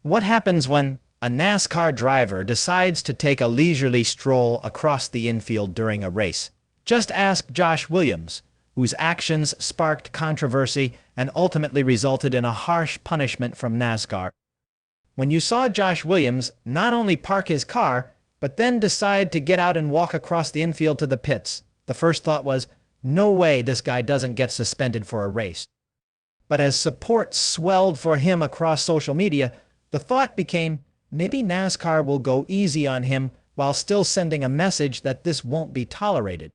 What happens when a NASCAR driver decides to take a leisurely stroll across the infield during a race? Just ask Josh Williams, whose actions sparked controversy and ultimately resulted in a harsh punishment from NASCAR. When you saw Josh Williams not only park his car, but then decide to get out and walk across the infield to the pits, the first thought was, no way this guy doesn't get suspended for a race. But as support swelled for him across social media, the thought became, maybe NASCAR will go easy on him while still sending a message that this won't be tolerated.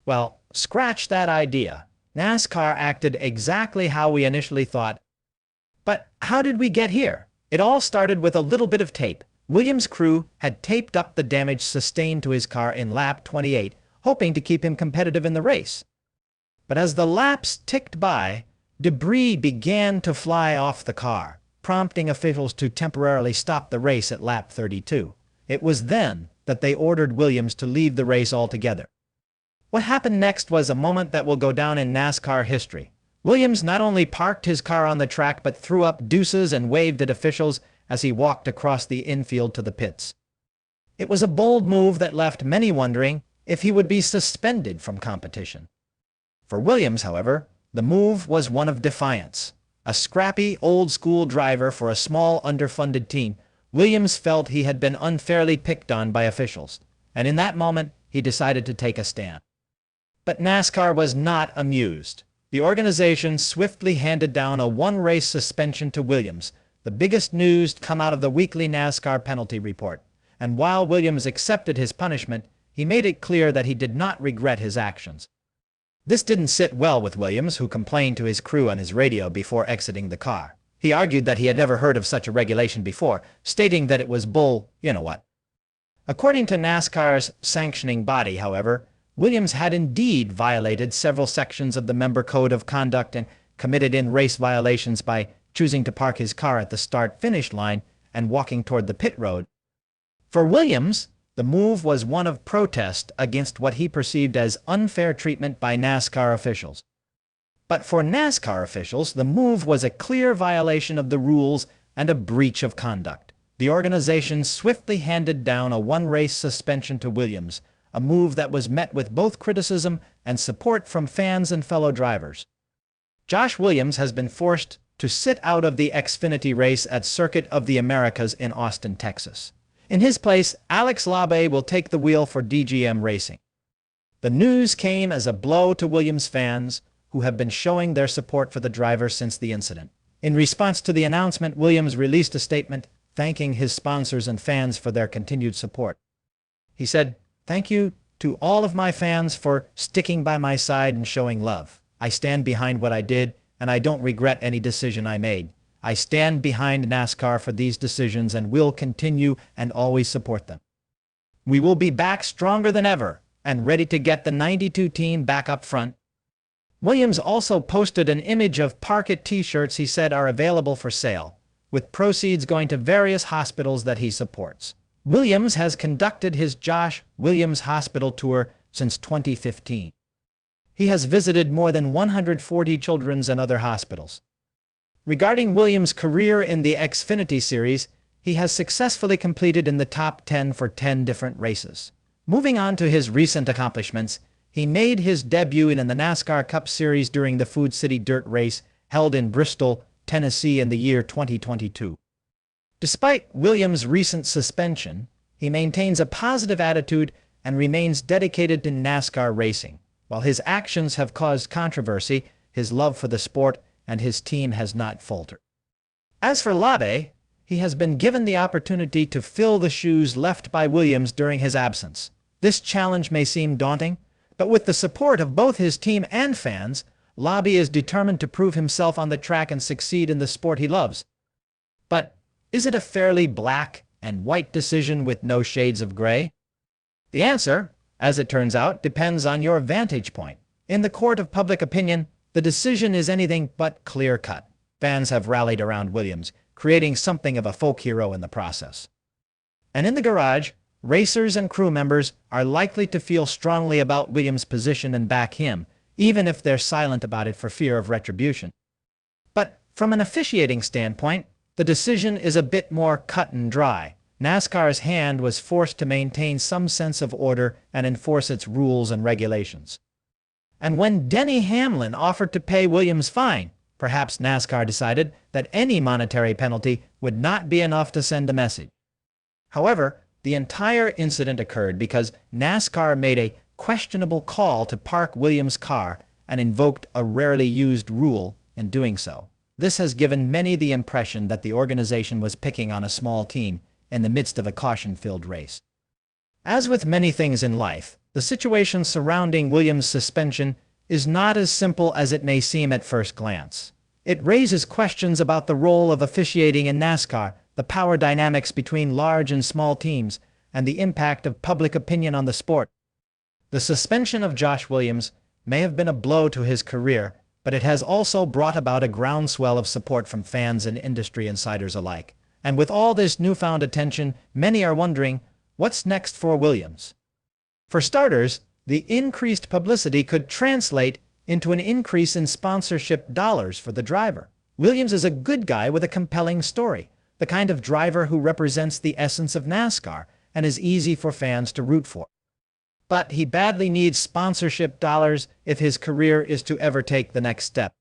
Well, scratch that idea. NASCAR acted exactly how we initially thought. But how did we get here? It all started with a little bit of tape. Williams' crew had taped up the damage sustained to his car in lap 28, hoping to keep him competitive in the race. But as the laps ticked by, debris began to fly off the car, prompting officials to temporarily stop the race at lap 32. It was then that they ordered Williams to leave the race altogether. What happened next was a moment that will go down in NASCAR history. Williams not only parked his car on the track but threw up deuces and waved at officials as he walked across the infield to the pits. It was a bold move that left many wondering if he would be suspended from competition. For Williams, however, the move was one of defiance. A scrappy, old-school driver for a small, underfunded team, Williams felt he had been unfairly picked on by officials, and in that moment, he decided to take a stand. But NASCAR was not amused. The organization swiftly handed down a one-race suspension to Williams, the biggest news to come out of the weekly NASCAR penalty report. And while Williams accepted his punishment, he made it clear that he did not regret his actions. This didn't sit well with Williams, who complained to his crew on his radio before exiting the car. He argued that he had never heard of such a regulation before, stating that it was bull-you-know-what. According to NASCAR's sanctioning body, however, Williams had indeed violated several sections of the member code of conduct and committed in-race violations by choosing to park his car at the start-finish line and walking toward the pit road. For Williams, the move was one of protest against what he perceived as unfair treatment by NASCAR officials. But for NASCAR officials, the move was a clear violation of the rules and a breach of conduct. The organization swiftly handed down a one-race suspension to Williams, a move that was met with both criticism and support from fans and fellow drivers. Josh Williams has been forced to sit out of the Xfinity race at Circuit of the Americas in Austin, Texas. In his place, Alex Labbe will take the wheel for DGM Racing. The news came as a blow to Williams fans, who have been showing their support for the driver since the incident. In response to the announcement, Williams released a statement thanking his sponsors and fans for their continued support. He said, "Thank you to all of my fans for sticking by my side and showing love. I stand behind what I did, and I don't regret any decision I made. I stand behind NASCAR for these decisions and will continue and always support them. We will be back stronger than ever and ready to get the 92 team back up front." Williams also posted an image of Park It t-shirts he said are available for sale, with proceeds going to various hospitals that he supports. Williams has conducted his Josh Williams Hospital Tour since 2015. He has visited more than 140 children's and other hospitals. Regarding Williams' career in the Xfinity Series, he has successfully completed in the top 10 for 10 different races. Moving on to his recent accomplishments, he made his debut in the NASCAR Cup Series during the Food City Dirt Race held in Bristol, Tennessee in the year 2022. Despite Williams' recent suspension, he maintains a positive attitude and remains dedicated to NASCAR racing. While his actions have caused controversy, his love for the sport and his team has not faltered. As for Labbe, he has been given the opportunity to fill the shoes left by Williams during his absence. This challenge may seem daunting, but with the support of both his team and fans, Labbe is determined to prove himself on the track and succeed in the sport he loves. But is it a fairly black and white decision with no shades of gray? The answer, as it turns out, depends on your vantage point. In the court of public opinion, the decision is anything but clear-cut. Fans have rallied around Williams, creating something of a folk hero in the process. And in the garage, racers and crew members are likely to feel strongly about Williams' position and back him, even if they're silent about it for fear of retribution. But from an officiating standpoint, the decision is a bit more cut and dry. NASCAR's hand was forced to maintain some sense of order and enforce its rules and regulations. And when Denny Hamlin offered to pay Williams' fine, perhaps NASCAR decided that any monetary penalty would not be enough to send a message. However, the entire incident occurred because NASCAR made a questionable call to park Williams' car and invoked a rarely used rule in doing so. This has given many the impression that the organization was picking on a small team in the midst of a caution-filled race. As with many things in life, the situation surrounding Williams' suspension is not as simple as it may seem at first glance. It raises questions about the role of officiating in NASCAR, the power dynamics between large and small teams, and the impact of public opinion on the sport. The suspension of Josh Williams may have been a blow to his career, but it has also brought about a groundswell of support from fans and industry insiders alike. And with all this newfound attention, many are wondering, what's next for Williams? For starters, the increased publicity could translate into an increase in sponsorship dollars for the driver. Williams is a good guy with a compelling story, the kind of driver who represents the essence of NASCAR and is easy for fans to root for. But he badly needs sponsorship dollars if his career is to ever take the next step.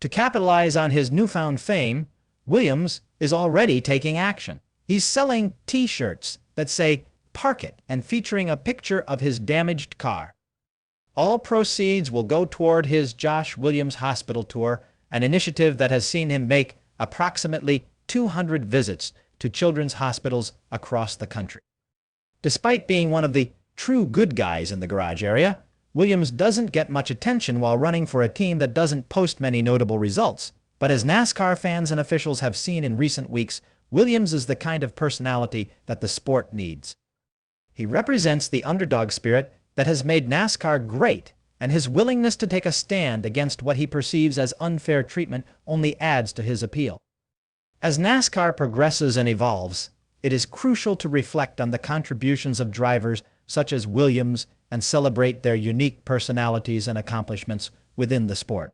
To capitalize on his newfound fame, Williams is already taking action. He's selling T-shirts that say, "Park It," and featuring a picture of his damaged car. All proceeds will go toward his Josh Williams Hospital Tour, an initiative that has seen him make approximately 200 visits to children's hospitals across the country. Despite being one of the true good guys in the garage area, Williams doesn't get much attention while running for a team that doesn't post many notable results. But as NASCAR fans and officials have seen in recent weeks, Williams is the kind of personality that the sport needs. He represents the underdog spirit that has made NASCAR great, and his willingness to take a stand against what he perceives as unfair treatment only adds to his appeal. As NASCAR progresses and evolves, it is crucial to reflect on the contributions of drivers such as Williams and celebrate their unique personalities and accomplishments within the sport.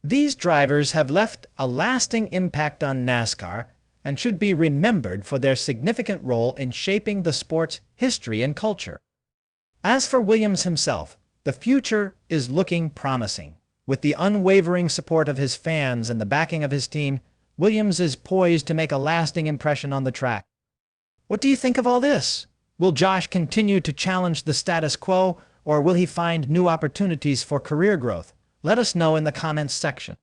These drivers have left a lasting impact on NASCAR and should be remembered for their significant role in shaping the sport's history and culture. As for Williams himself, the future is looking promising. With the unwavering support of his fans and the backing of his team, Williams is poised to make a lasting impression on the track. What do you think of all this? Will Josh continue to challenge the status quo, or will he find new opportunities for career growth? Let us know in the comments section.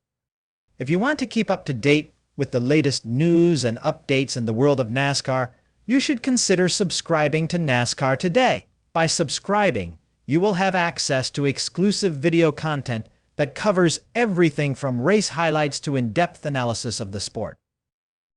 If you want to keep up to date with the latest news and updates in the world of NASCAR, you should consider subscribing to NASCAR Today. By subscribing, you will have access to exclusive video content that covers everything from race highlights to in-depth analysis of the sport.